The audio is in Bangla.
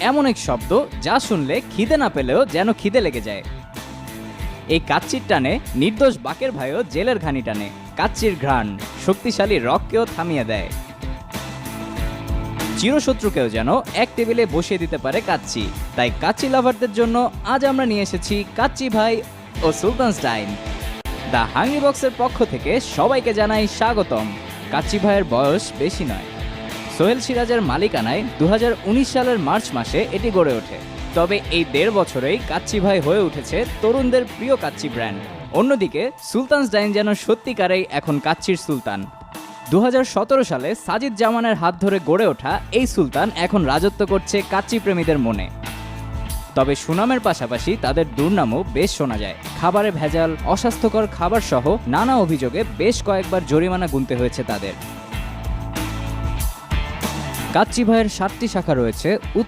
এমন এক শব্দ যা শুনলে খিদে না পেলেও যেন খিদে লেগে যায়। এই কাচ্চির টানে নির্দোষ বাকের ভাইও জেলের ঘানি টানে। কাচ্চির ঘ্রাণ শক্তিশালী রককেও থামিয়ে দেয়। চিরশত্রুকেও যেন এক টেবিলে বসিয়ে দিতে পারে কাচ্চি। তাই কাচ্চি লাভারদের জন্য আজ আমরা নিয়ে এসেছি কাচ্চি ভাই ও সুলতানস ডাইন। দ্য হাংরি বক্সের পক্ষ থেকে সবাইকে জানাই স্বাগতম। কাচ্চি ভাইয়ের বয়স বেশি নয়। সোহেল সিরাজের মালিকানায় 2019 সালের মার্চ মাসে এটি গড়ে ওঠে। তবে এই 1.5 বছরেই কাচ্চি ভাই হয়ে উঠেছে তরুণদের প্রিয় কাচ্চি ব্র্যান্ড। অন্যদিকে সুলতানস ডাইন যেন সত্যিকারেই এখন কাচ্চির সুলতান। 2017 সালে সাজিদ জামানের হাত ধরে গড়ে ওঠা এই সুলতান এখন রাজত্ব করছে কাচ্চি প্রেমীদের মনে। তবে সুনামের পাশাপাশি তাদের দুর্নামও বেশ শোনা যায়। খাবারে ভেজাল, অস্বাস্থ্যকর খাবার সহ নানা অভিযোগে বেশ কয়েকবার জরিমানা গুনতে হয়েছে তাদের। কাচ্চি ভাইয়ের 7টি শাখা রয়েছে